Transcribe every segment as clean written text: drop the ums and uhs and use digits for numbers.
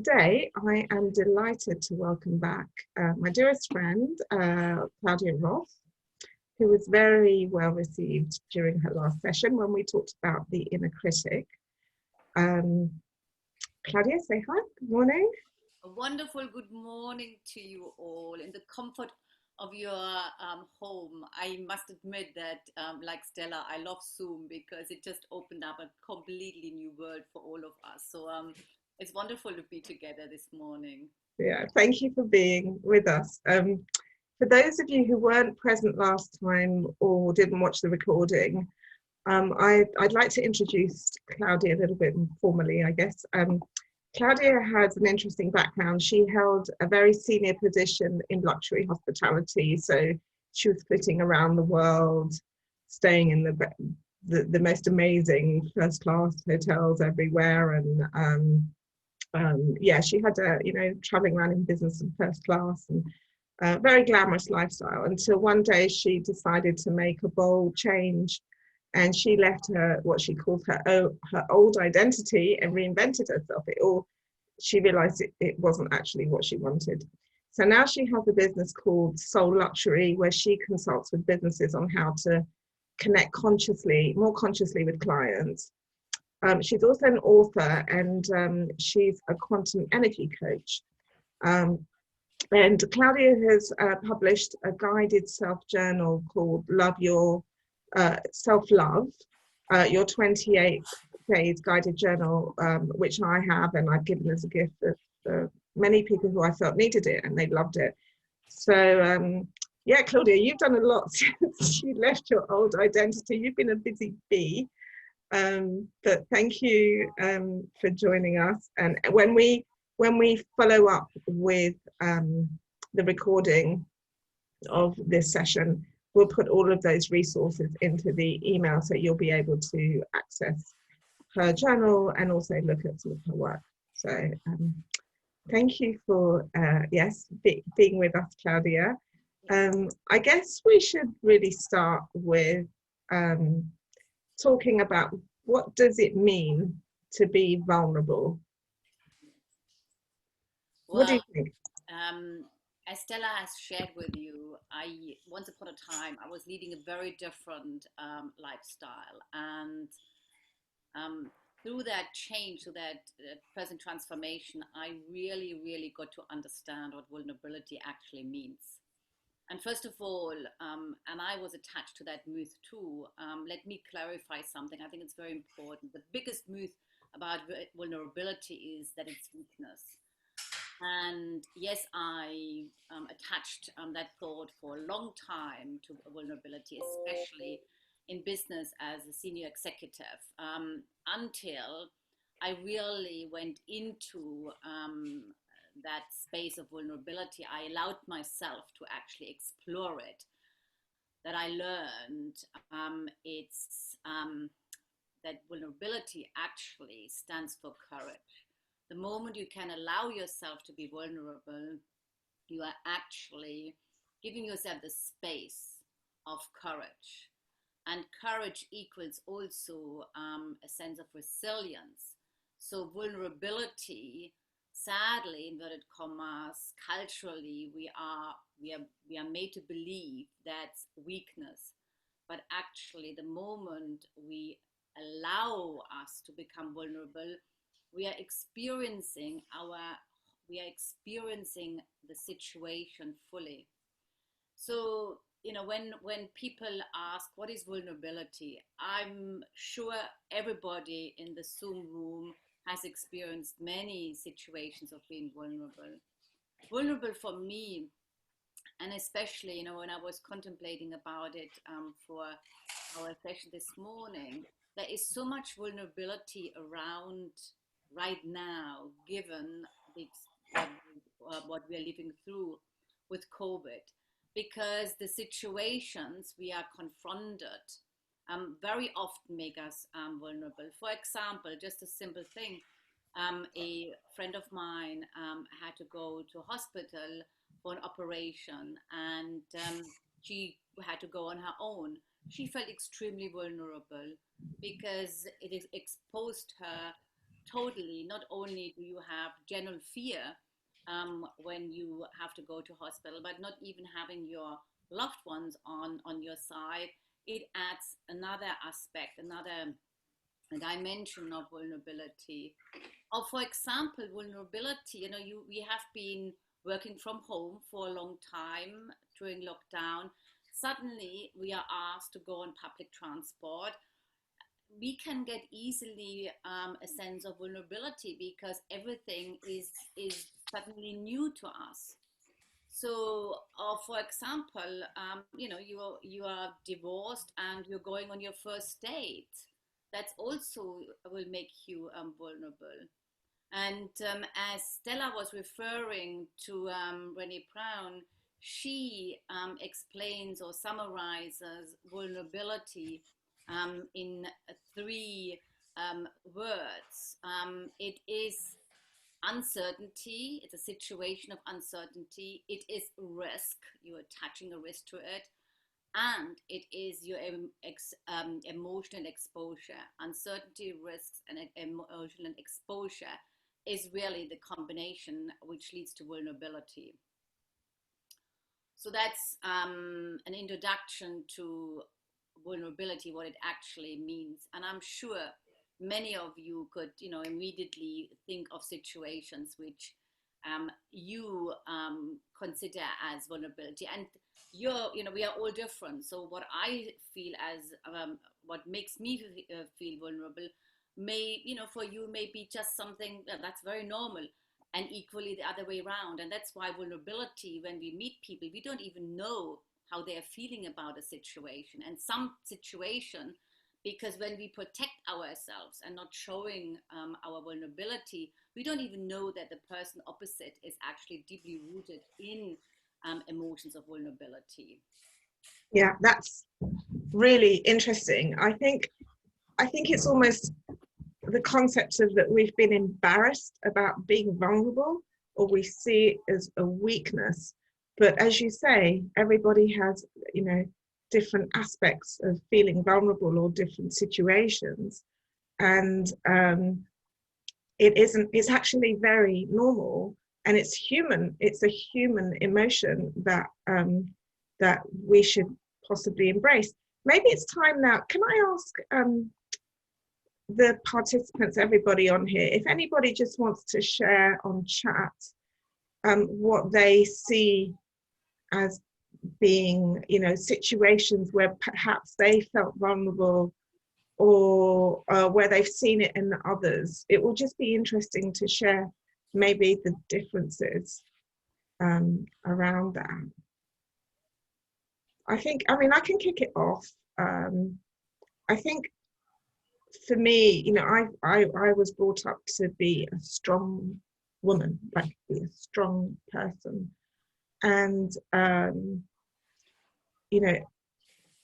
today I am delighted to welcome back my dearest friend, Claudia Roth, who was very well received during her last session when we talked about the inner critic. Claudia, say hi. Good morning. A wonderful good morning to you all in the comfort of your home. I must admit that, like Stella, I love Zoom because it just opened up a completely new world for all of us. So it's wonderful to be together this morning. Yeah, thank you for being with us. For those of you who weren't present last time or didn't watch the recording, I'd like to introduce Claudia a little bit formally, I guess. Claudia has an interesting background. She held a very senior position in luxury hospitality. So she was flitting around the world, staying in the most amazing first class hotels everywhere. And yeah, she had traveling around in business and first class and very glamorous lifestyle until one day she decided to make a bold change, and she left what she called her old identity and reinvented herself. She realized it wasn't actually what she wanted. So now she has a business called Soul Luxury, where she consults with businesses on how to connect more consciously with clients. She's also an author, and she's a quantum energy coach. And Claudia has published a guided self-journal called Love Your Self-Love, your 28 days guided journal, which I have, and I've given as a gift to many people who I felt needed it, and they loved it. So yeah, Claudia, you've done a lot since you left your old identity. You've been a busy bee, but thank you for joining us. And when we follow up with the recording of this session, we'll put all of those resources into the email, so you'll be able to access her journal and also look at some of her work. So thank you for being with us, Claudia. I guess we should really start with talking about what does it mean to be vulnerable. What do you think? As Stella has shared with you, once upon a time I was leading a very different lifestyle, and through that change, through that present transformation, I really got to understand what vulnerability actually means. And first of all, and I was attached to that myth too, let me clarify something. I think it's very important. The biggest myth about vulnerability is that it's weakness. And yes, I attached that thought for a long time to vulnerability, especially in business as a senior executive, until I really went into that space of vulnerability. I allowed myself to actually explore it. That I learned it's that vulnerability actually stands for courage. The moment you can allow yourself to be vulnerable, you are actually giving yourself the space of courage. And courage equals also a sense of resilience. So vulnerability, sadly, inverted commas, culturally, we are made to believe that's weakness. But actually, the moment we allow us to become vulnerable, we are experiencing the situation fully. So when people ask what is vulnerability, I'm sure everybody in the Zoom room has experienced many situations of being vulnerable for me. And especially when I was contemplating about it for our session this morning, there is so much vulnerability around right now, given what we are living through with COVID, because the situations we are confronted very often make us vulnerable. For example, just a simple thing, a friend of mine had to go to a hospital for an operation, and she had to go on her own. She felt extremely vulnerable because it exposed her totally. Not only do you have general fear when you have to go to hospital, but not even having your loved ones on your side, it adds another aspect, another dimension of vulnerability. Or for example, vulnerability, we have been working from home for a long time during lockdown. Suddenly we are asked to go on public transport. We can get easily a sense of vulnerability because everything is suddenly new to us. So, for example, you are divorced and you're going on your first date. That's also will make you vulnerable. And as Stella was referring to Renee Brown, she explains or summarizes vulnerability in three words. It is uncertainty, it's a situation of uncertainty, it is risk, you're attaching a risk to it, and it is your emotional exposure. Uncertainty, risks, and emotional exposure is really the combination which leads to vulnerability. So that's an introduction to vulnerability, what it actually means. And I'm sure many of you could, immediately think of situations which you consider as vulnerability. And we are all different. So what I feel as what makes me feel vulnerable may, for you may be just something that's very normal, and equally the other way around. And that's why vulnerability, when we meet people, we don't even know how they're feeling about a situation. And some situation, because when we protect ourselves and not showing our vulnerability, we don't even know that the person opposite is actually deeply rooted in emotions of vulnerability. Yeah, that's really interesting. I think it's almost the concept of that we've been embarrassed about being vulnerable, or we see it as a weakness. But as you say, everybody has, different aspects of feeling vulnerable or different situations. And it's actually very normal, and it's human. It's a human emotion that we should possibly embrace. Maybe it's time now. Can I ask the participants, everybody on here, if anybody just wants to share on chat what they see as being, situations where perhaps they felt vulnerable, or where they've seen it in others. It will just be interesting to share maybe the differences around that. I can kick it off. I think for me, I was brought up to be a strong woman, like be a strong person. And,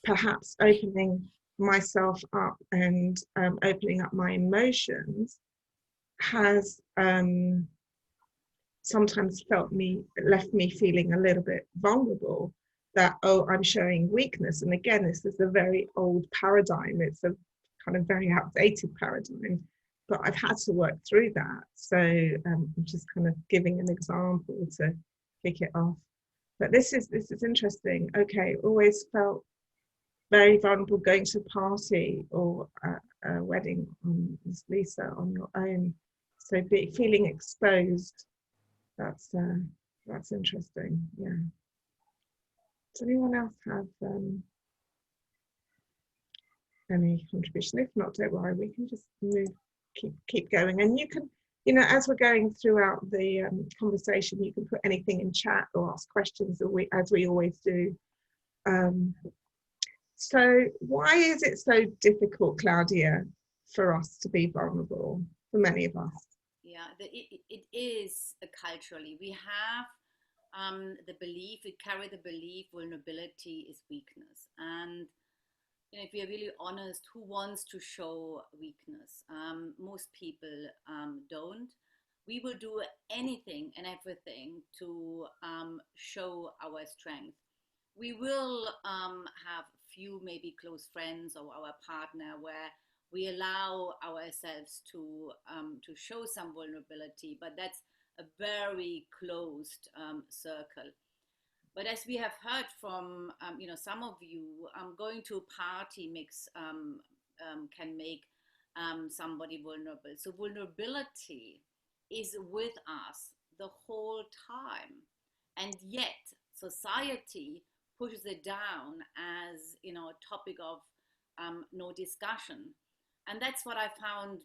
perhaps opening myself up and opening up my emotions has sometimes left me feeling a little bit vulnerable, that, oh, I'm showing weakness. And again, this is a very old paradigm. It's a kind of very outdated paradigm, but I've had to work through that. So I'm just kind of giving an example to kick it off. But this is interesting. Okay, always felt very vulnerable going to a party or a wedding, as Lisa, on your own. So feeling exposed. That's interesting. Yeah. Does anyone else have any contribution? If not, don't worry. We can just keep going. And you can, as we're going throughout the conversation, you can put anything in chat or ask questions, as we always do. So why is it so difficult, Claudia, for us to be vulnerable, for many of us? Yeah, it is culturally. We have we carry the belief vulnerability is weakness. And if we are really honest, who wants to show weakness? Most people don't. We will do anything and everything to show our strength. We will have few maybe close friends or our partner where we allow ourselves to show some vulnerability, but that's a very closed circle. But as we have heard from some of you, going to a party can make somebody vulnerable. So vulnerability is with us the whole time, and yet society pushes it down as a topic of no discussion. And that's what I found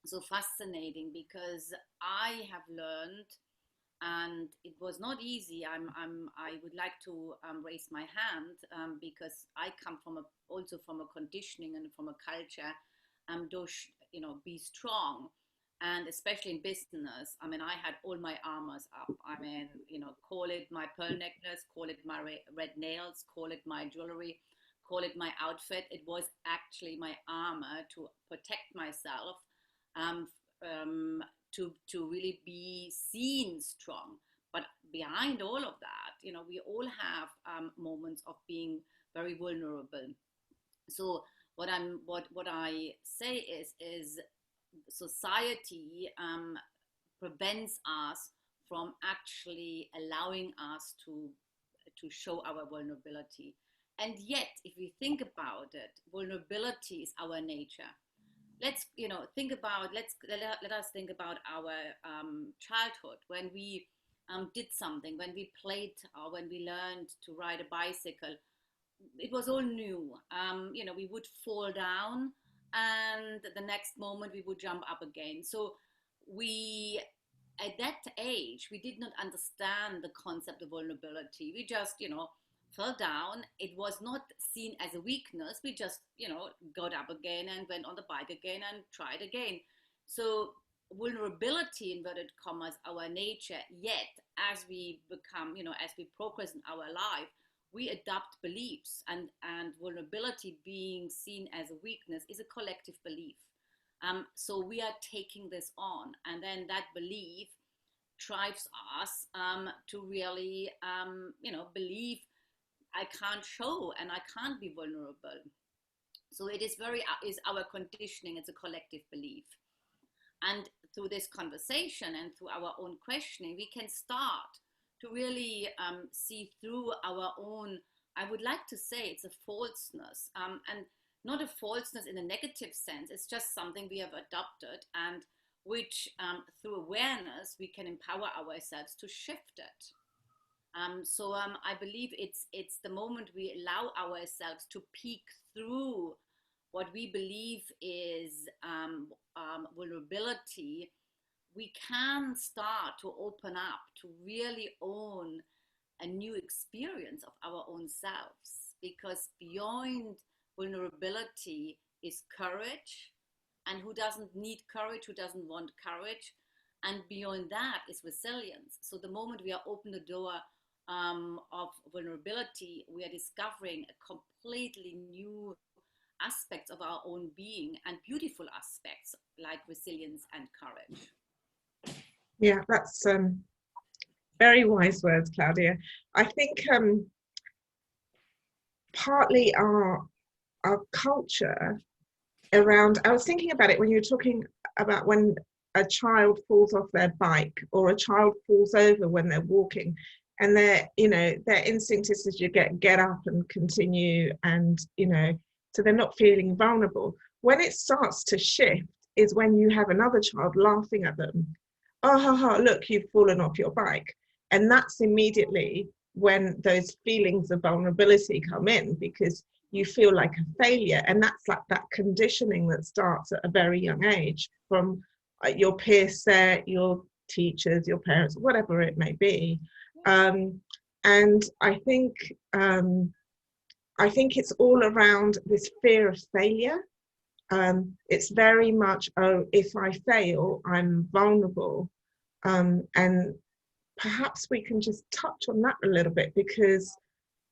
so fascinating, because I have learned, and it was not easy. I would like to raise my hand, because I come also from a conditioning and from a culture, be strong, and especially in business. I mean, I had all my armors up. I mean, call it my pearl necklace, call it my red nails, call it my jewelry, call it my outfit. It was actually my armor to protect myself, um, to really be seen strong. But behind all of that, we all have moments of being very vulnerable. So what I say is society prevents us from actually allowing us to show our vulnerability. And yet, if we think about it, vulnerability is our nature. Let's think about let us think about our childhood, when we did something, when we played, or when we learned to ride a bicycle. It was all new. We would fall down, and the next moment we would jump up again. So we, at that age, we did not understand the concept of vulnerability. We just, fell down. It was not seen as a weakness. We just, got up again and went on the bike again and tried again. So vulnerability, inverted commas, our nature. Yet, as we become, as we progress in our life, we adopt beliefs, and vulnerability being seen as a weakness is a collective belief. So we are taking this on, and then that belief drives us to really, believe I can't show and I can't be vulnerable. So it is our conditioning. It's a collective belief. And through this conversation and through our own questioning, we can start to really see through our own, I would like to say it's a falseness, and not a falseness in a negative sense. It's just something we have adopted, and which through awareness, we can empower ourselves to shift it. So I believe it's the moment we allow ourselves to peek through what we believe is vulnerability, we can start to open up to really own a new experience of our own selves. Because beyond vulnerability is courage. And who doesn't need courage? Who doesn't want courage? And beyond that is resilience. So the moment we are open the door of vulnerability, we are discovering a completely new aspects of our own being, and beautiful aspects like resilience and courage. Yeah, that's very wise words, Claudia. I think partly our culture around, I was thinking about it when you were talking about when a child falls off their bike, or a child falls over when they're walking, and their instinct is to get up and continue, and so they're not feeling vulnerable. When it starts to shift is when you have another child laughing at them. Oh, ha, ha, look, you've fallen off your bike. And that's immediately when those feelings of vulnerability come in, because you feel like a failure. And that's like that conditioning that starts at a very young age from your peer set, your teachers, your parents, whatever it may be. And I think it's all around this fear of failure. It's very much, oh, if I fail, I'm vulnerable. And perhaps we can just touch on that a little bit, because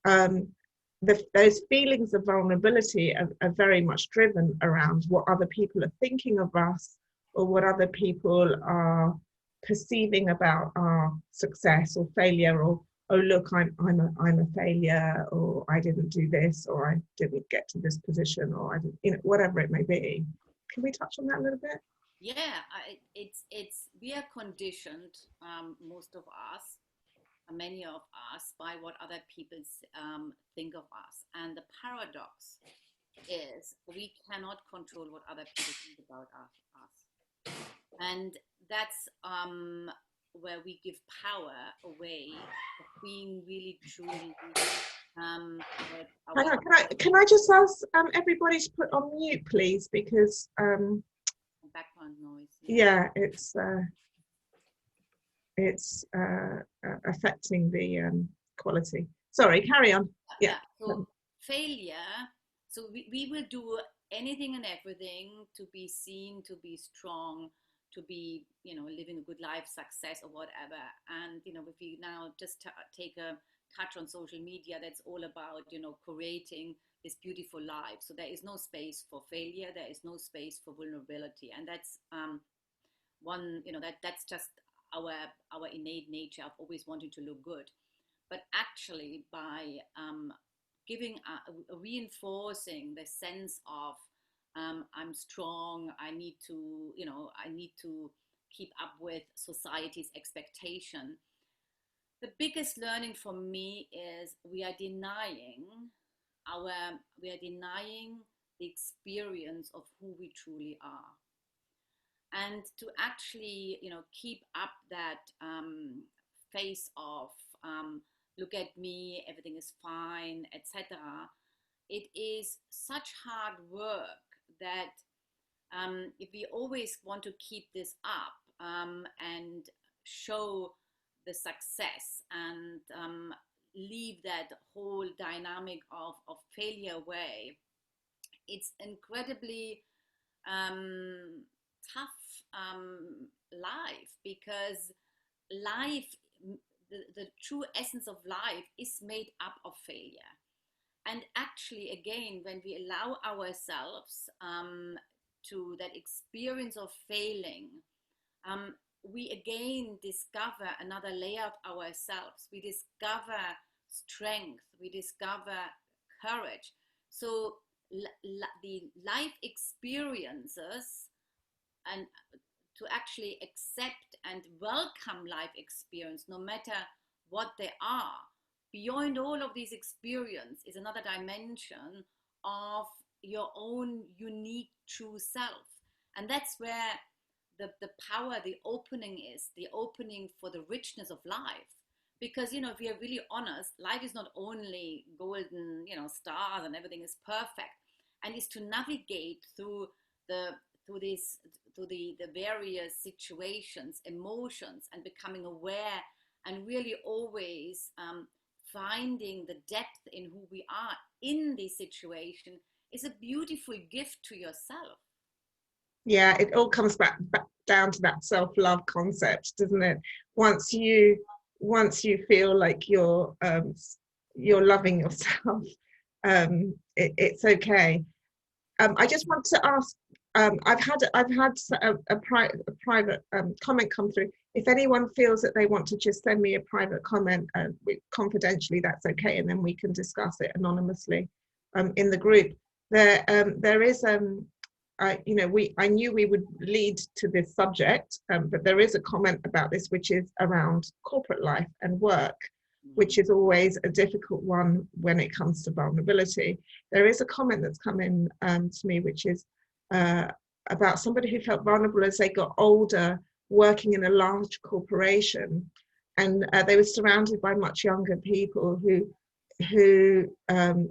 those feelings of vulnerability are very much driven around what other people are thinking of us, or what other people are perceiving about our success or failure, or oh look, I'm a failure, or I didn't do this, or I didn't get to this position, or I didn't, whatever it may be. Can we touch on that a little bit? Yeah, it's we are conditioned, most of us, many of us, by what other people think of us. And the paradox is we cannot control what other people think about us. And that's where we give power away of being really, truly Hang our on, can I just ask everybody to put on mute, please, because background noise. Yeah. yeah, it's affecting the quality. Sorry, carry on. Yeah. Yeah. So failure. So we will do anything and everything to be seen, to be strong, to be, living a good life, success or whatever. And, if we now just take a touch on social media, that's all about, creating this beautiful life. So there is no space for failure. There is no space for vulnerability. And that's one, that's just our our innate nature of always wanting to look good. But actually, by giving reinforcing the sense of I'm strong, I need to keep up with society's expectation. The biggest learning for me is our we are denying the experience of who we truly are, and to actually keep up that face of look at me, everything is fine, etc. It is such hard work that if we always want to keep this up and show the success and leave that whole dynamic of failure away, it's incredibly um, tough life, because life, the true essence of life is made up of failure. And actually, again, when we allow ourselves to that experience of failing, um, we again discover another layer of ourselves. We discover strength, we discover courage. So the life experiences, and to actually accept and welcome life experience, no matter what they are, beyond all of these experience is another dimension of your own unique true self. And that's where the power, the opening is, the opening for the richness of life. Because, if we are really honest, life is not only golden, stars and everything is perfect. And is to navigate through the through this through the various situations, emotions, and becoming aware, and really always finding the depth in who we are in this situation is a beautiful gift to yourself. Yeah, it all comes back down to that self-love concept, doesn't it? Once you feel like you're loving yourself, it's okay. I just want to ask. I've had a private comment come through. If anyone feels that they want to just send me a private comment confidentially, that's okay, and then we can discuss it anonymously in the group. There is I knew we would lead to this subject, but there is a comment about this which is around corporate life and work, which is always a difficult one when it comes to vulnerability. There is a comment that's come in to me, which is about somebody who felt vulnerable as they got older, working in a large corporation, and they were surrounded by much younger people who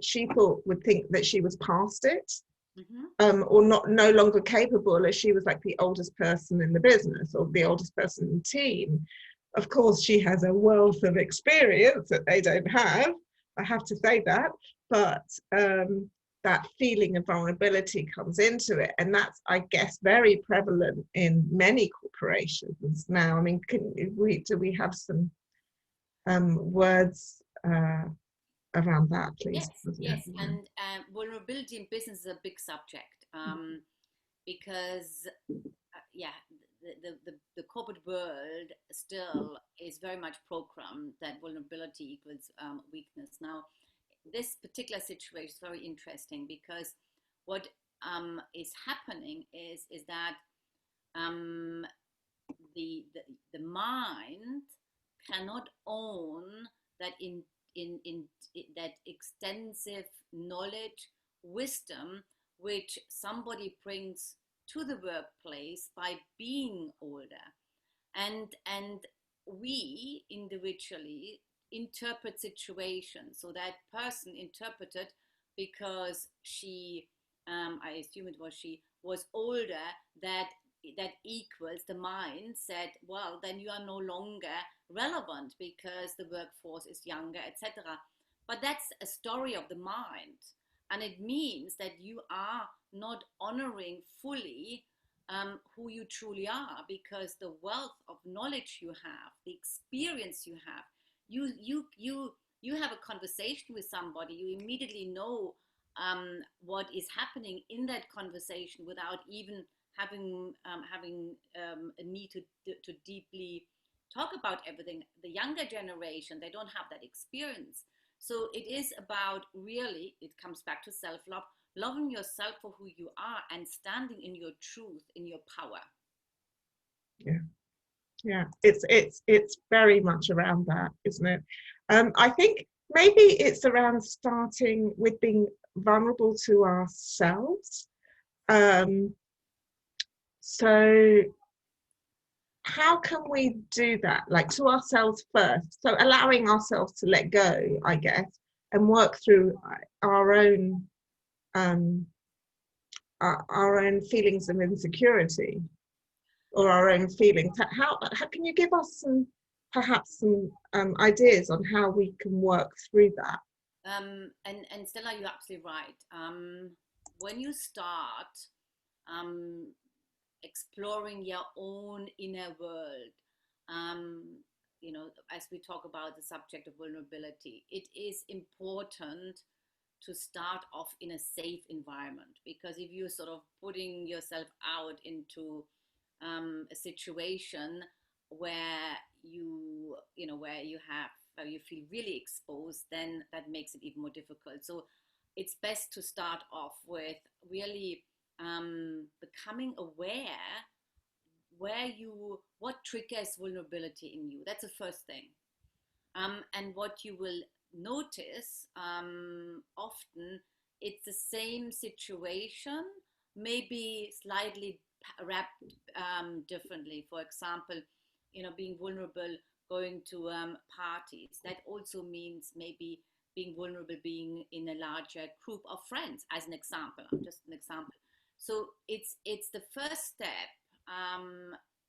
she thought would think that she was past it. Or no longer capable, as she was like the oldest person in the business or the oldest person in the team. Of course, she has a wealth of experience that they don't have. I have to say that, but that feeling of vulnerability comes into it, and that's, I guess, very prevalent in many corporations now. I mean, do we have some words around that, please? Yes, and vulnerability in business is a big subject, because yeah, the corporate world still is very much programmed that vulnerability equals weakness. Now, this particular situation is very interesting because what is happening is that um, the mind cannot own that in that extensive knowledge, wisdom, which somebody brings to the workplace by being older, and we individually interpret situations. So that person interpreted because she, I assume it was she, was older, that that equals the mind said, well, then you are no longer relevant because the workforce is younger, etc. But that's a story of the mind, and it means that you are not honoring fully who you truly are, because the wealth of knowledge you have, the experience you have, you have a conversation with somebody, you immediately know what is happening in that conversation without even having a need to deeply talk about everything. The younger generation, they don't have that experience. So it is about, really, it comes back to self-love, loving yourself for who you are and standing in your truth, in your power. Yeah, it's very much around that, isn't it? I think maybe it's around starting with being vulnerable to ourselves. So how can we do that, like to ourselves first? So allowing ourselves to let go, I guess, and work through our own our own feelings of insecurity, or our own feelings. How can you give us perhaps some ideas on how we can work through that? And Stella, you're absolutely right. When you start exploring your own inner world, as we talk about the subject of vulnerability, it is important to start off in a safe environment, because if you're sort of putting yourself out into a situation where where you feel really exposed, then that makes it even more difficult. So it's best to start off with really becoming aware what triggers vulnerability in you. That's the first thing. And what you will notice, often it's the same situation, maybe slightly wrapped differently. For example, being vulnerable going to parties. That also means maybe being vulnerable, being in a larger group of friends, as an example. Just an example. So it's the first step,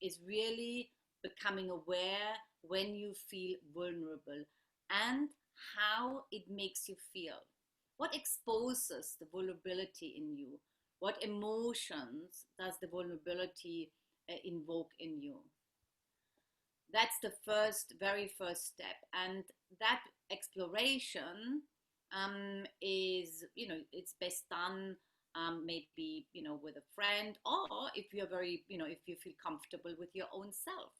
is really becoming aware when you feel vulnerable and how it makes you feel. What exposes the vulnerability in you? What emotions does the vulnerability invoke in you? That's the very first step. And that exploration is, it's best done maybe, with a friend, or if you're if you feel comfortable with your own self.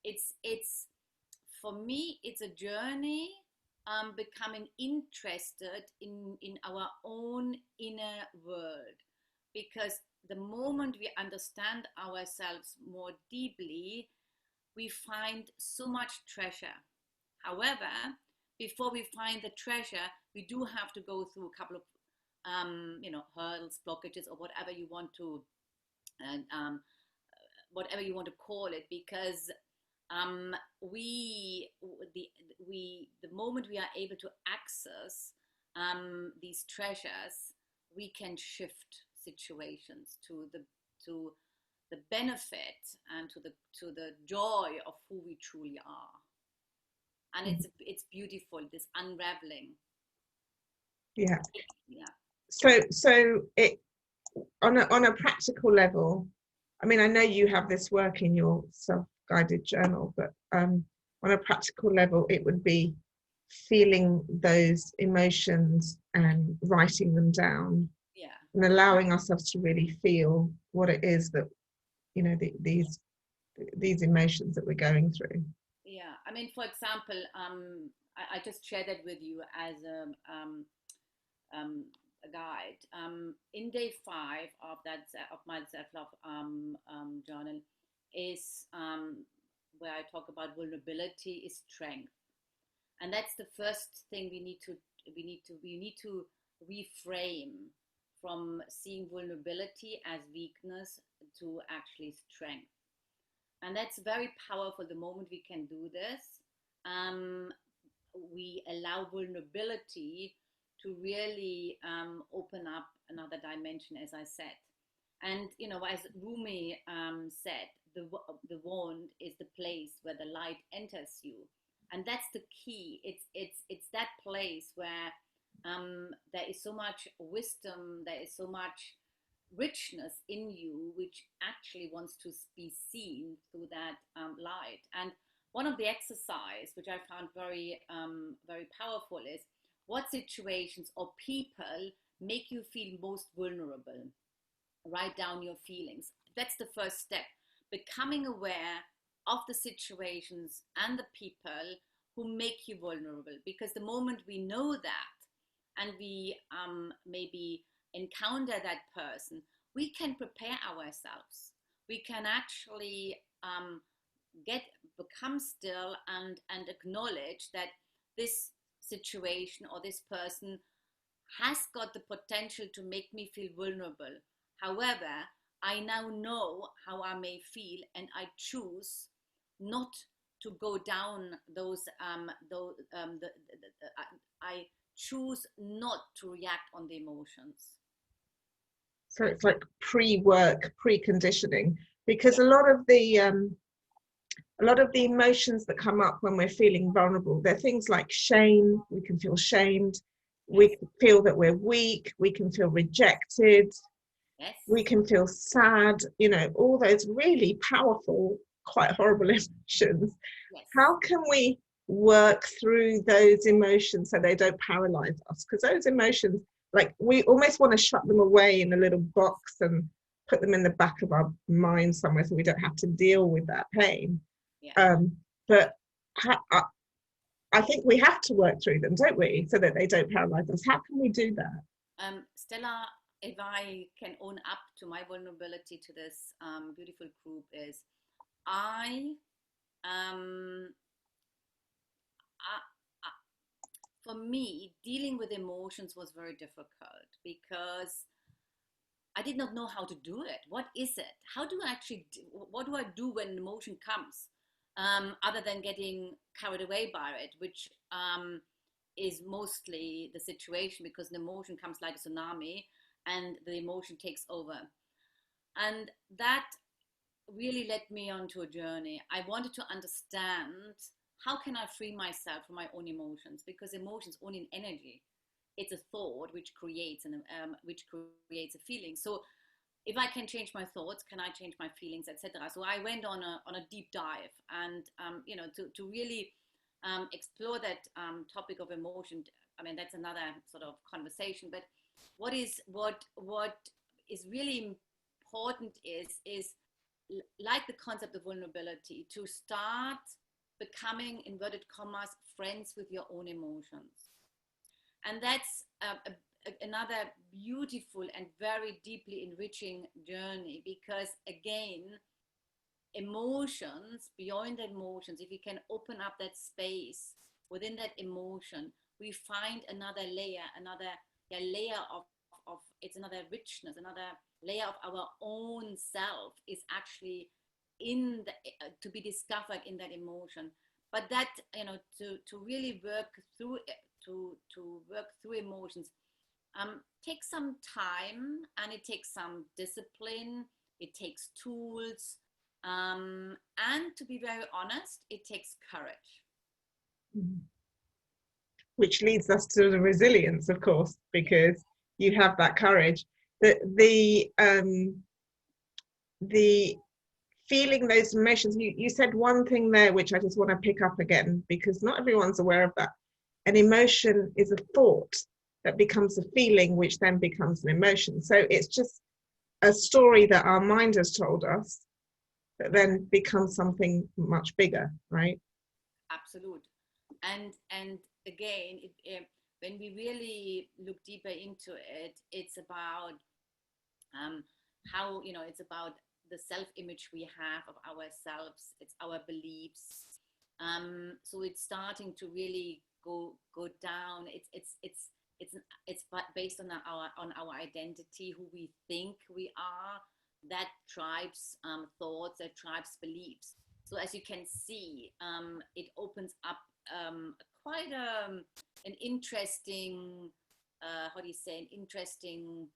It's for me, it's a journey, becoming interested in our own inner world, because the moment we understand ourselves more deeply, we find so much treasure. However, before we find the treasure, we do have to go through a couple of hurdles, blockages, or whatever you want to, whatever you want to call it, because the moment we are able to access these treasures, we can shift situations to the benefit and to the joy of who we truly are. And it's beautiful, this unraveling. Yeah. Yeah. So it, on a practical level, I mean, I know you have this work in your self-guided journal, but on a practical level, it would be feeling those emotions and writing them down, and allowing ourselves to really feel what it is that, these emotions that we're going through. Yeah, I mean, for example, I just shared that with you as a guide. In day 5 of my self-love journal is where I talk about vulnerability is strength, and that's the first thing we need to reframe from seeing vulnerability as weakness to actually strength. And that's very powerful the moment we can do this. We allow vulnerability to really open up another dimension, as I said. And, you know, as Rumi said, the wand is the place where the light enters you. And that's the key. It's that place where there is so much wisdom, there is so much richness in you, which actually wants to be seen through that light. And one of the exercise which I found very very powerful is, what situations or people make you feel most vulnerable? Write down your feelings. That's the first step. Becoming aware of the situations and the people who make you vulnerable. Because the moment we know that, and we maybe encounter that person, we can prepare ourselves. We can actually become still and acknowledge that this situation or this person has got the potential to make me feel vulnerable. However, I now know how I may feel, and I choose not to go down I choose not to react on the emotions. So it's like pre-work, preconditioning, because Yeah. a lot of the emotions that come up when we're feeling vulnerable, they're things like shame. We can feel shamed. Yes. We can feel that we're weak. We can feel rejected. Yes. We can feel sad. You know, all those really powerful, quite horrible emotions. Yes. How can we work through those emotions so they don't paralyze us? Because those emotions, like, we almost want to shut them away in a little box and put them in the back of our mind somewhere so we don't have to deal with that pain. Yeah. But I think we have to work through them, don't we, so that they don't paralyze us. How can we do that? Stella, if I can own up to my vulnerability to this beautiful group, is I for me, dealing with emotions was very difficult because I did not know how to do it. What is it? How do I actually what do I do when an emotion comes? Other than getting carried away by it, which is mostly the situation, because an emotion comes like a tsunami and the emotion takes over. And that really led me onto a journey. I wanted to understand, how can I free myself from my own emotions, because emotions only an energy. It's a thought which creates a feeling. So if I can change my thoughts, can I change my feelings, etc. So I went on a deep dive, and to really explore that topic of emotion. I mean, that's another sort of conversation. But what is really important is like the concept of vulnerability, to start becoming, inverted commas, friends with your own emotions. And that's another beautiful and very deeply enriching journey, because again, emotions, beyond emotions, if we can open up that space within that emotion, we find another layer of it's another richness, another layer of our own self is actually in the to be discovered in that emotion. But that, to really work through to work through emotions takes some time, and it takes some discipline, it takes tools, and to be very honest, it takes courage. Which leads us to the resilience, of course, because you have that courage. The feeling those emotions, you said one thing there which I just want to pick up again, because not everyone's aware of that. An emotion is a thought that becomes a feeling, which then becomes an emotion. So it's just a story that our mind has told us that then becomes something much bigger, right? Absolute. And again, when we really look deeper into it, it's about um, how, it's about the self-image we have of ourselves. It's our beliefs. So it's starting to really go down. It's it's based on our identity, who we think we are. That drives thoughts, that drives beliefs. So as you can see, it opens up quite an interesting, how do you say, an interesting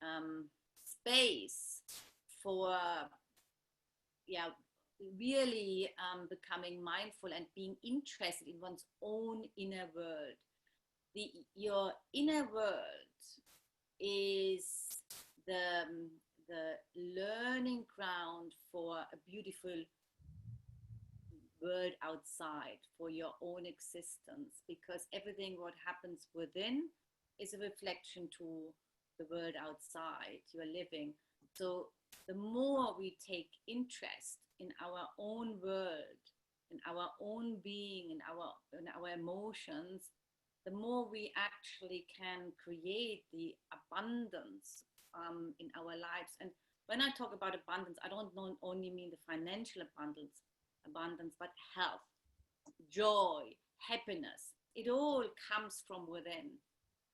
um, space for, yeah, really becoming mindful and being interested in one's own inner world. Your inner world is the the learning ground for a beautiful world outside, for your own existence, because everything what happens within is a reflection to the world outside you're living. So the more we take interest in our own world, in our own being, in our emotions, the more we actually can create the abundance in our lives. And when I talk about abundance, I don't only mean the financial abundance, but health, joy, happiness. It all comes from within.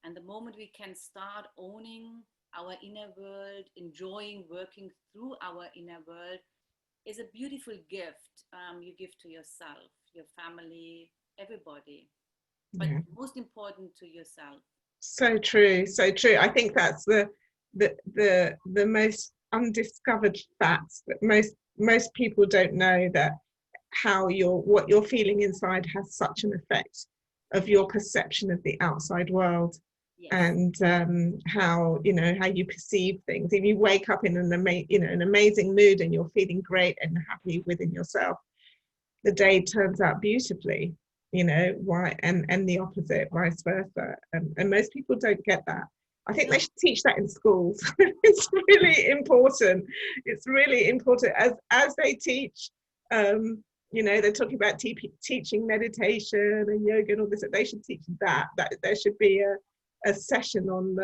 And the moment we can start owning our inner world, enjoying working through our inner world, is a beautiful gift you give to yourself, your family, everybody. But Yeah. most important, to yourself. So true, so true. I think that's the most undiscovered facts, that most people don't know, that how what you're feeling inside has such an effect of your perception of the outside world. Yes. And how, how you perceive things. If you wake up in an amazing mood and you're feeling great and happy within yourself, the day turns out beautifully. Why? And the opposite, vice versa. And most people don't get that. I think they should teach that in schools. It's really important. It's really important as they teach. They're talking about teaching meditation and yoga and all this. They should teach that. That there should be a session on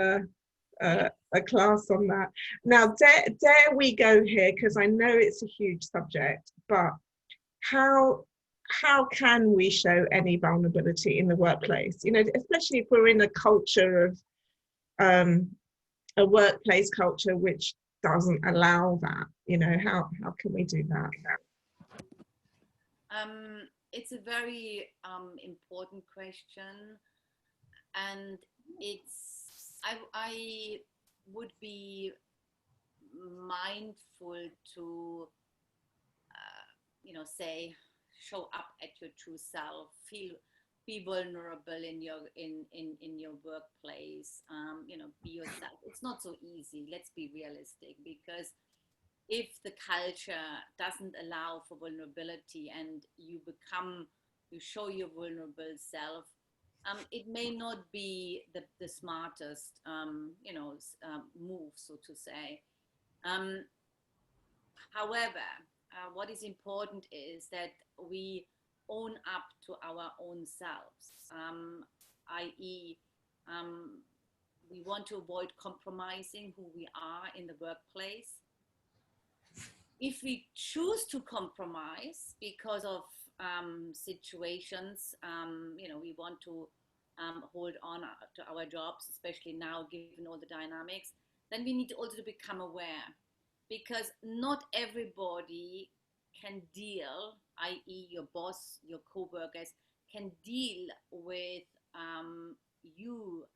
a class on that. Now, dare we go here, because I know it's a huge subject, but how can we show any vulnerability in the workplace? Especially if we're in a culture of a workplace culture which doesn't allow that. How can we do that? It's a very important question, and I would be mindful to say, show up at your true self, be vulnerable in your workplace, be yourself. It's not so easy, let's be realistic, because if the culture doesn't allow for vulnerability and you show your vulnerable self, it may not be the smartest move, so to say. However, what is important is that we own up to our own selves, i.e., we want to avoid compromising who we are in the workplace. If we choose to compromise because of situations, we want to hold on to our jobs, especially now given all the dynamics, then we need also to become aware, because not everybody can deal, i.e., your boss, your co-workers, can deal with you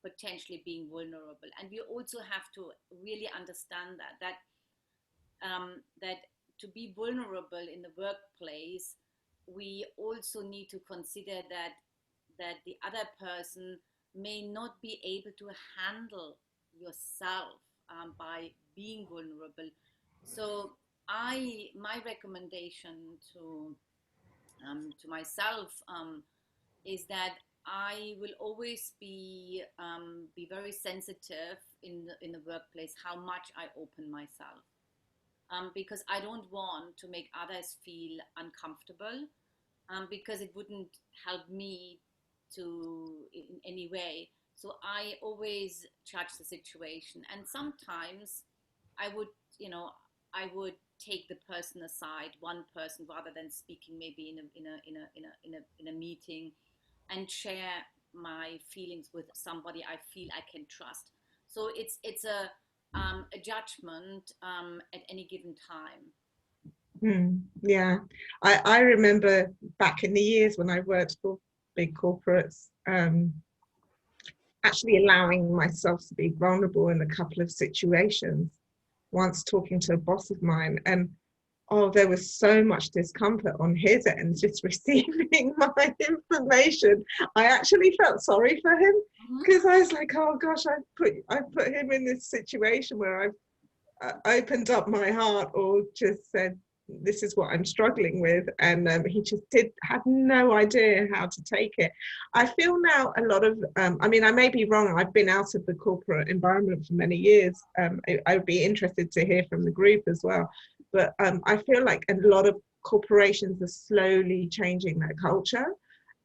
potentially being vulnerable. And we also have to really understand that to be vulnerable in the workplace, we also need to consider that the other person may not be able to handle yourself by being vulnerable. So my recommendation to myself is that I will always be very sensitive in the workplace, how much I open myself, because I don't want to make others feel uncomfortable. because it wouldn't help me to in any way. So I always judge the situation, and sometimes I would, you know, I would take the person aside, one person, rather than speaking maybe in a meeting, and share my feelings with somebody I feel I can trust. So it's a judgment at any given time. Yeah, I remember back in the years when I worked for big corporates, actually allowing myself to be vulnerable in a couple of situations. Once talking to a boss of mine, and oh, there was so much discomfort on his end just receiving my information. I actually felt sorry for him because I was like, oh gosh, I put him in this situation where I've opened up my heart or just said, this is what I'm struggling with. And he just had no idea how to take it. I feel now a lot of, I mean, I may be wrong. I've been out of the corporate environment for many years. I would be interested to hear from the group as well. But I feel like a lot of corporations are slowly changing their culture.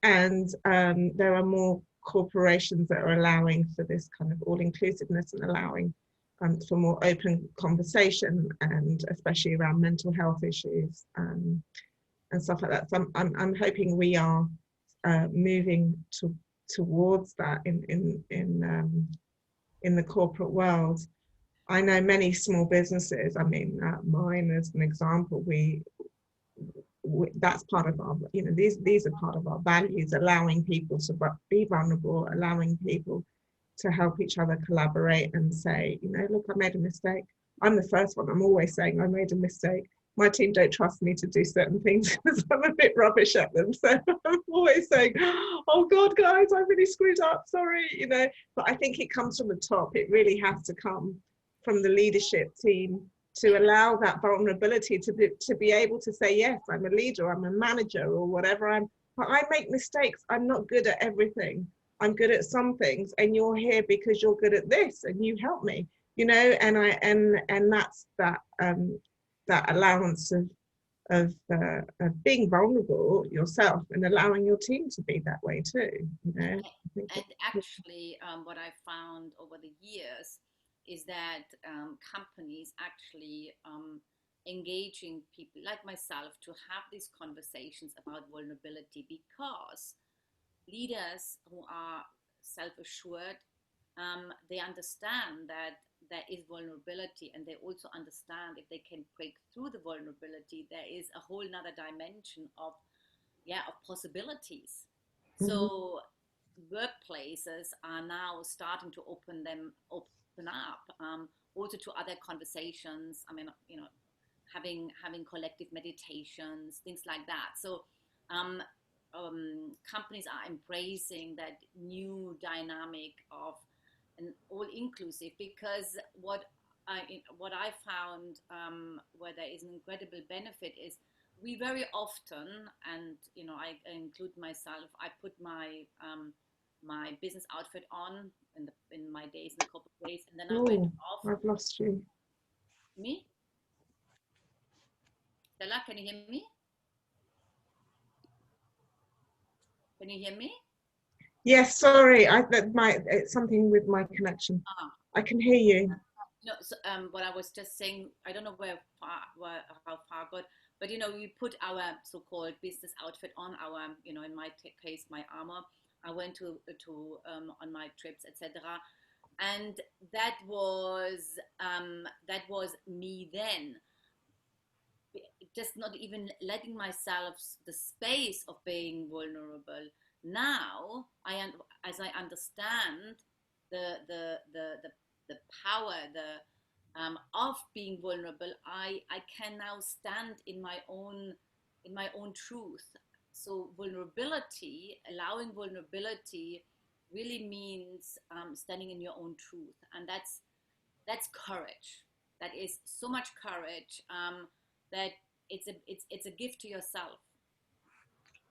And there are more corporations that are allowing for this kind of all-inclusiveness and allowing for more open conversation, and especially around mental health issues and stuff like that. So I'm hoping we are moving towards that in the corporate world. I know many small businesses. I mean, mine as an example, we that's part of our, you know, these are part of our values, allowing people to be vulnerable, allowing people to help each other collaborate and say, you know, look, I made a mistake. I'm the first one. I'm always saying I made a mistake. My team don't trust me to do certain things because I'm a bit rubbish at them. So I'm always saying, oh God, guys, I really screwed up. Sorry, you know. But I think it comes from the top. It really has to come from the leadership team to allow that vulnerability to be able to say, yes, I'm a leader, I'm a manager or whatever. But I make mistakes. I'm not good at everything. I'm good at some things, and you're here because you're good at this, and you help me, you know. And that's that allowance of being vulnerable yourself and allowing your team to be that way too, you know. And actually, what I found over the years is that companies actually engaging people like myself to have these conversations about vulnerability, because leaders who are self-assured, they understand that there is vulnerability, and they also understand if they can break through the vulnerability, there is a whole nother dimension of, yeah, of possibilities. So workplaces are now starting to open up, also to other conversations. I mean, you know, having collective meditations, things like that. So um, companies are embracing that new dynamic of an all-inclusive, because what I found, where there is an incredible benefit, is we very often, and you know, I include myself, I put my business outfit on in my days, in the corporate days, and then I went Oh, off. I've lost you. Me, Stella, can you hear me? Can you hear me? Yes, sorry, it's something with my connection. Ah, I can hear you. no. So, what I was just saying, I don't know how far I got, but you know, we put our so-called business outfit on, our, you know, in my case, my armor. I went to on my trips, etc. And that was me then, just not even letting myself the space of being vulnerable. Now as I understand the power, of being vulnerable, I can now stand in my own truth. So vulnerability, allowing vulnerability, really means standing in your own truth, and that's courage. That is so much courage, that it's a gift to yourself.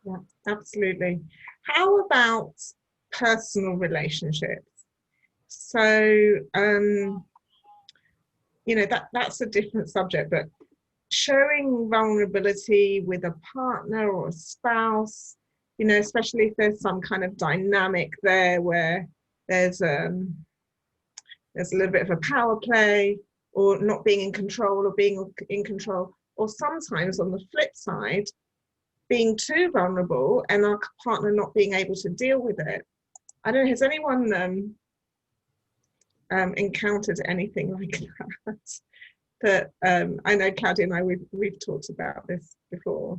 Yeah, absolutely. How about personal relationships? So, you know, that's a different subject, but showing vulnerability with a partner or a spouse, you know, especially if there's some kind of dynamic there where there's there's a little bit of a power play, or not being in control or being in control, or sometimes on the flip side, being too vulnerable and our partner not being able to deal with it. I don't know, has anyone encountered anything like that? That I know Claudia and I, we've talked about this before.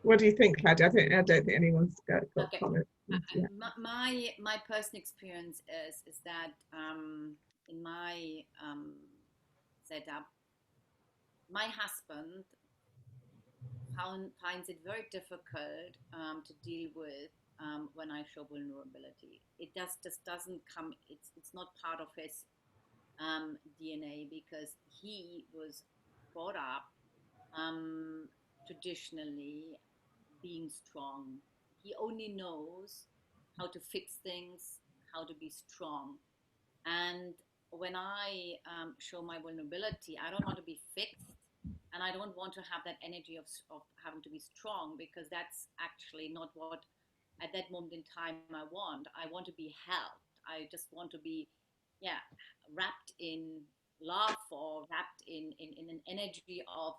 What do you think, Claudia? I don't think anyone's got Okay. comments. Yeah. My personal experience is that in my setup, my husband finds it very difficult to deal with when I show vulnerability. It just doesn't come. It's not part of his DNA because he was brought up traditionally being strong. He only knows how to fix things, how to be strong. And when I show my vulnerability, I don't want to be fixed, and I don't want to have that energy of having to be strong, because that's actually not what at that moment in time I want. I want to be helped. I just want to be, yeah, wrapped in love, or wrapped in an energy of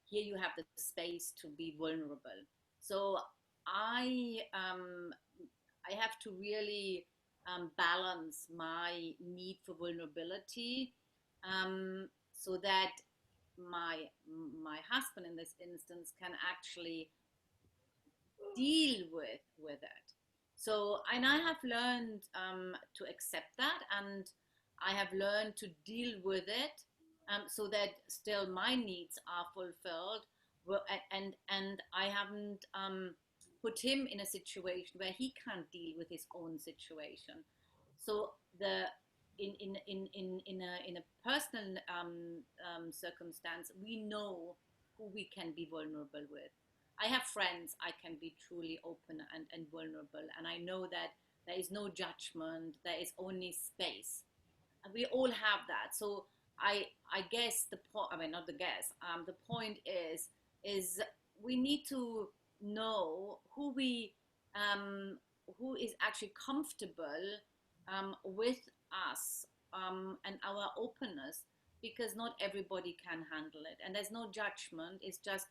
here you have the space to be vulnerable. So I um, I have to really balance my need for vulnerability, so that my my husband in this instance can actually deal with it. So, and I have learned to accept that, and I have learned to deal with it, so that still my needs are fulfilled. And I haven't put him in a situation where he can't deal with his own situation. So the in a personal circumstance, we know who we can be vulnerable with. I have friends I can be truly open and vulnerable, and I know that there is no judgment, there is only space. And we all have that. So I guess the point, I mean, not the guess, the point is we need to know um, who is actually comfortable with us, and our openness, because not everybody can handle it, and there's no judgment. It's just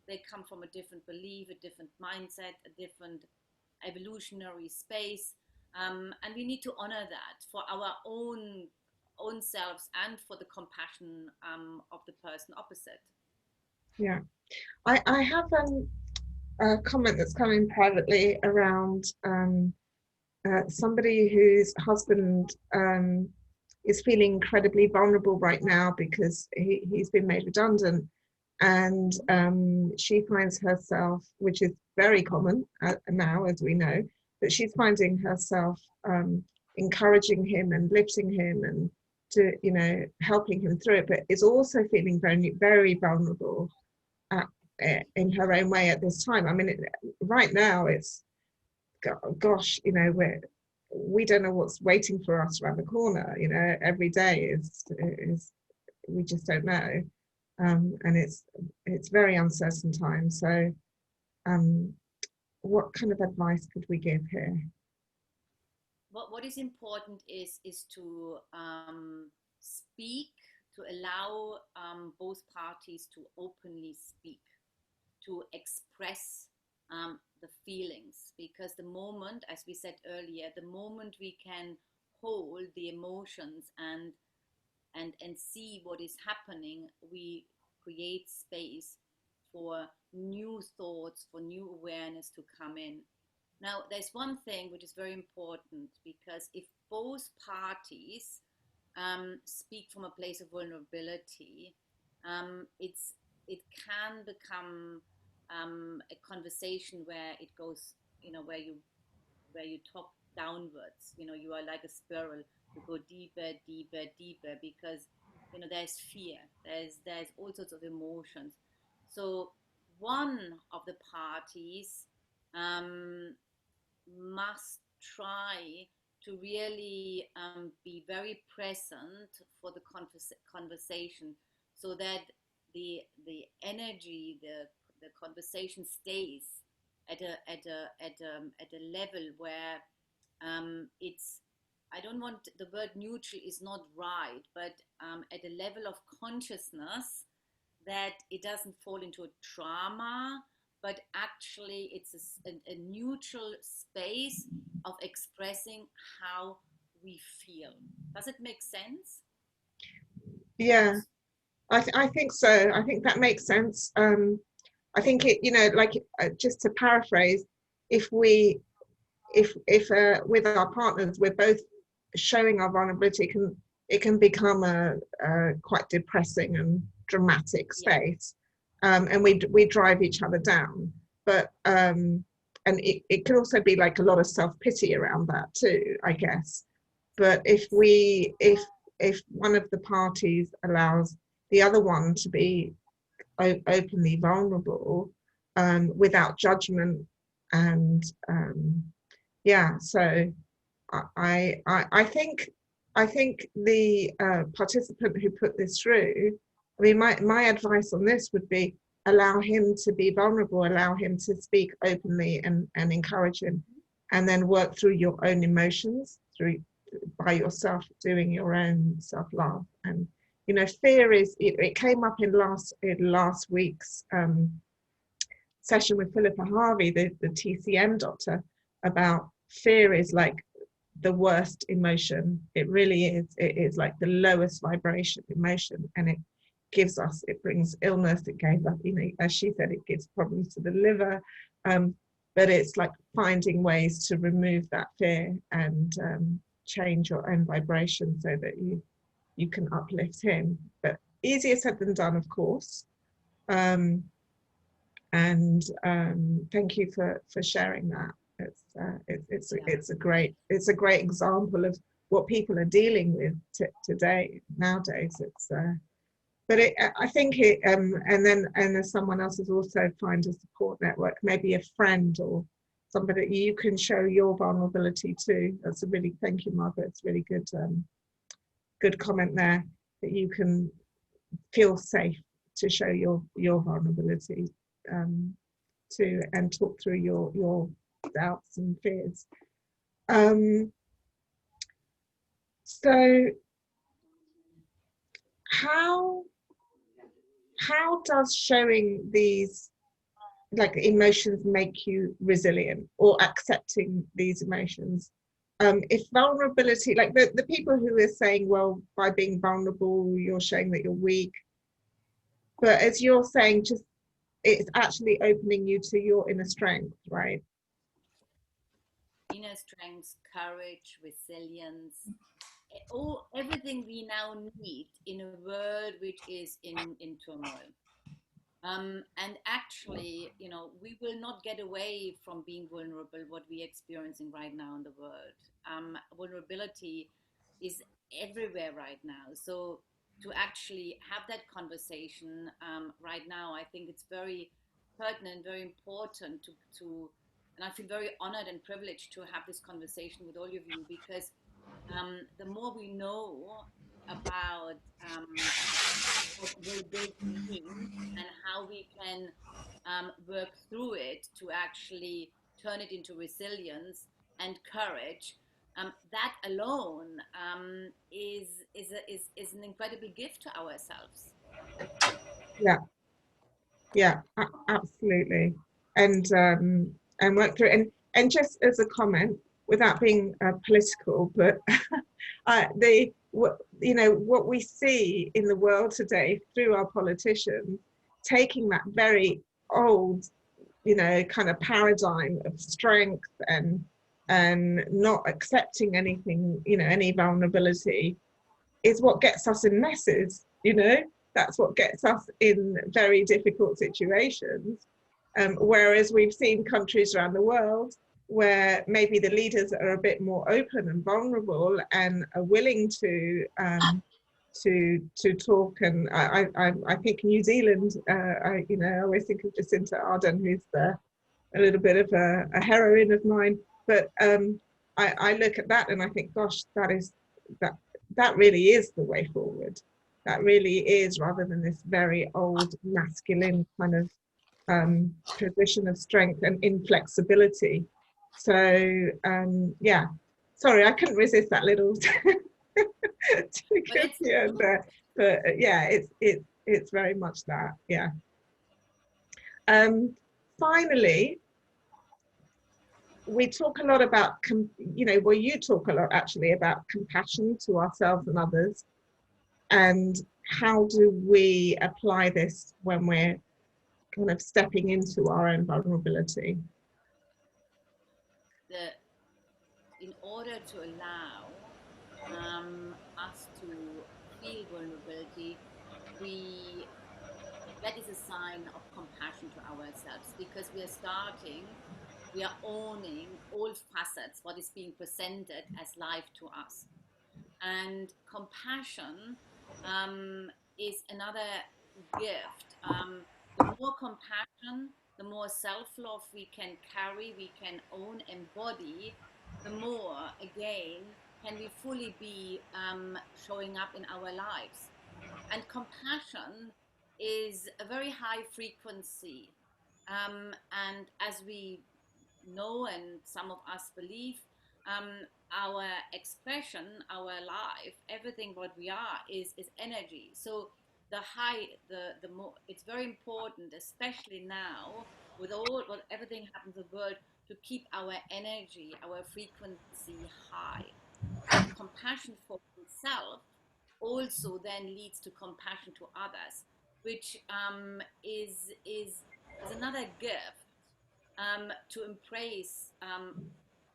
they come from a different belief, a different mindset, a different evolutionary space, and we need to honor that for our own selves and for the compassion of the person opposite. Yeah. I have a comment that's coming privately around somebody whose husband is feeling incredibly vulnerable right now because he's been made redundant. And she finds herself, which is very common now, as we know, but she's finding herself encouraging him and lifting him and to, you know, helping him through it, but is also feeling very, very vulnerable at, in her own way at this time. I mean, right now it's, gosh, you know, we don't know what's waiting for us around the corner. You know, every day is we just don't know, and it's very uncertain time. So, um, what kind of advice could we give here? What is important is to speak, to allow both parties to openly speak, to express the feelings, because the moment, as we said earlier, the moment we can hold the emotions and see what is happening, we create space for new thoughts, for new awareness to come in. Now, there's one thing which is very important, because if both parties speak from a place of vulnerability, it can become a conversation where it goes, where you talk downwards. You are like a spiral. You go deeper, deeper, deeper, because there's fear. There's all sorts of emotions. So one of the parties um, must try to really be very present for the conversation, so that the energy, the conversation stays at a level where it's, I don't want, the word neutral is not right, but at a level of consciousness that it doesn't fall into a trauma, but actually it's a neutral space of expressing how we feel. Does it make sense? Yeah, I think so. I think that makes sense. I think it, like, just to paraphrase, if we, if with our partners, we're both showing our vulnerability, it can become a quite depressing and dramatic Yeah. space, and we drive each other down. But and it can also be like a lot of self-pity around that too, I guess. But if one of the parties allows the other one to be openly vulnerable, without judgment, and yeah, so I think the participant who put this through, I mean, my advice on this would be, allow him to be vulnerable, allow him to speak openly, and encourage him, and then work through your own emotions through by yourself, doing your own self-love. And fear is, it came up in last week's session with Philippa Harvey, the TCM doctor, about fear is like the worst emotion. It really is. It is like the lowest vibration emotion, and it brings illness. It gave up, as she said, it gives problems to the liver. But it's like finding ways to remove that fear and change your own vibration so that you can uplift him. But easier said than done, of course. And thank you for sharing that. It's a great example of what people are dealing with today, nowadays. But I think and as someone else has also find a support network, maybe a friend or somebody that you can show your vulnerability to. That's a really, thank you, Margaret. It's really good comment there, that you can feel safe to show your vulnerability, to, and talk through your doubts and fears. So how does showing these like emotions make you resilient, or accepting these emotions? If vulnerability, like the people who are saying, well, by being vulnerable you're showing that you're weak, but as you're saying, just, it's actually opening you to your inner strength, right? Inner strength, courage, resilience, everything we now need in a world which is in turmoil. And actually, we will not get away from being vulnerable, what we're experiencing right now in the world. Vulnerability is everywhere right now. So to actually have that conversation right now, I think it's very pertinent, very important and I feel very honored and privileged to have this conversation with all of you, because the more we know about what well-being means and how we can work through it to actually turn it into resilience and courage, that alone is an incredible gift to ourselves. Yeah, yeah, absolutely. And work through, and just as a comment, without being political, but what we see in the world today through our politicians, taking that very old, kind of paradigm of strength, and not accepting anything, any vulnerability, is what gets us in messes. That's what gets us in very difficult situations. Whereas we've seen countries around the world where maybe the leaders are a bit more open and vulnerable and are willing to talk. And I think New Zealand, I always think of Jacinta Ardern, who's a little bit of a heroine of mine, but I look at that and I think, gosh, that really is the way forward. That really is, rather than this very old masculine kind of position of strength and inflexibility. So yeah, sorry, I couldn't resist that little But it's yeah, but yeah, it's very much that, yeah. Finally, we talk a lot about, well, you talk a lot actually about compassion to ourselves and others, and how do we apply this when we're kind of stepping into our own vulnerability? in order to allow us to feel vulnerability, we that is a sign of compassion to ourselves, because we are owning all facets what is being presented as life to us. And compassion is another gift. The more compassion, the more self-love we can carry, we can own, embody, the more, again, can we fully be showing up in our lives. And compassion is a very high frequency. And as we know, and some of us believe, our expression, our life, everything what we are is energy. So the more, it's very important, especially now with all what everything happens in the world, to keep our energy, our frequency high. And compassion for oneself also then leads to compassion to others, which is another gift, to embrace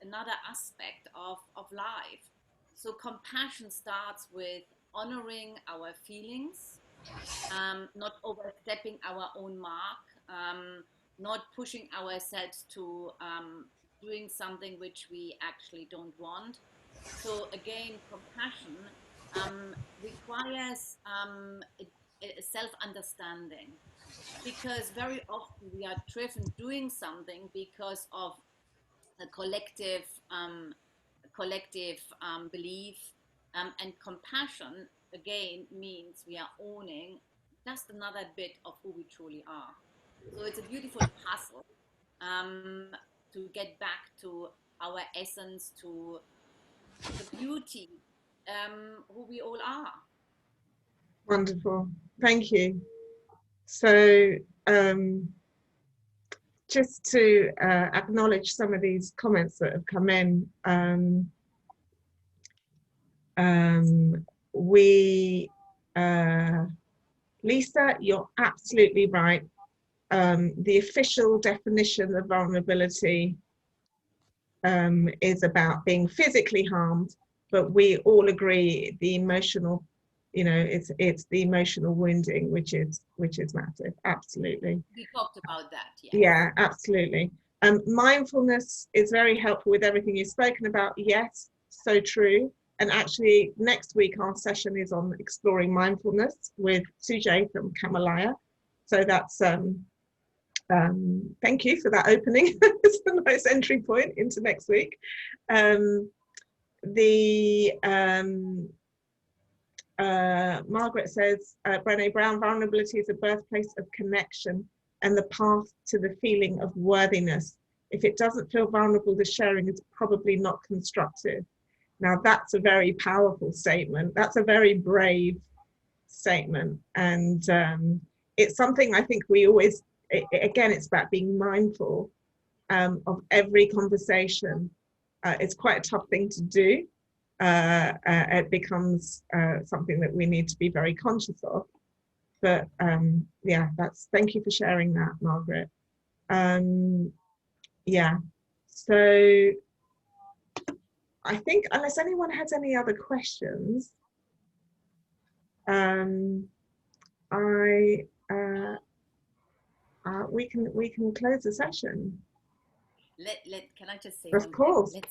another aspect of life. So compassion starts with honoring our feelings, not overstepping our own mark, not pushing ourselves to doing something which we actually don't want. So again, compassion requires a self-understanding, because very often we are driven doing something because of a collective belief, and compassion again means we are owning just another bit of who we truly are. So it's a beautiful puzzle, um, to get back to our essence, to the beauty, who we all are. Wonderful, thank you. So just to acknowledge some of these comments that have come in. We Lisa, you're absolutely right. The official definition of vulnerability is about being physically harmed, but we all agree the emotional, it's the emotional wounding which is massive. Absolutely. We talked about that, yes. Yeah, absolutely. Mindfulness is very helpful with everything you've spoken about. Yes, so true. And actually, next week our session is on exploring mindfulness with Sujay from Kamalaya. So that's thank you for that opening. It's a nice entry point into next week. Margaret says, Brené Brown, vulnerability is a birthplace of connection and the path to the feeling of worthiness. If it doesn't feel vulnerable, the sharing is probably not constructive. Now, that's a very powerful statement. That's a very brave statement. And it's something I think we always, again, it's about being mindful of every conversation. It's quite a tough thing to do. It becomes something that we need to be very conscious of. But yeah, thank you for sharing that, Margaret. Yeah, so I think unless anyone has any other questions, we can close the session. Can I just say Of one course. thing?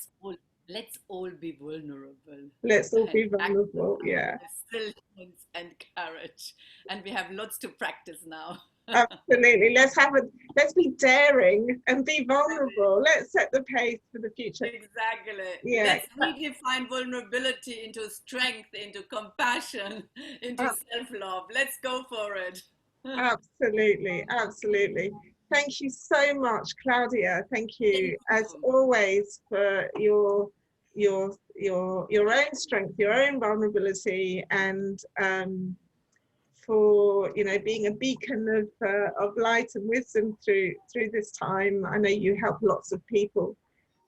Let's all be vulnerable. Let's all be vulnerable, yeah. Resilience and courage. And we have lots to practice now. Absolutely. Let's be daring and be vulnerable. Let's set the pace for the future. Exactly. Yeah, Let's redefine vulnerability into strength, into compassion, into self-love. Let's go for it. absolutely, absolutely. Thank you so much, Claudia. Thank Thank you, as you. always, for your own strength, your own vulnerability, and for being a beacon of light and wisdom through this time. I know you help lots of people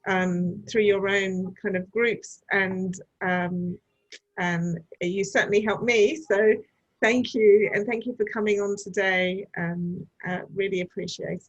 through your own kind of groups, and you certainly helped me. So thank you, and thank you for coming on today. Really appreciate it.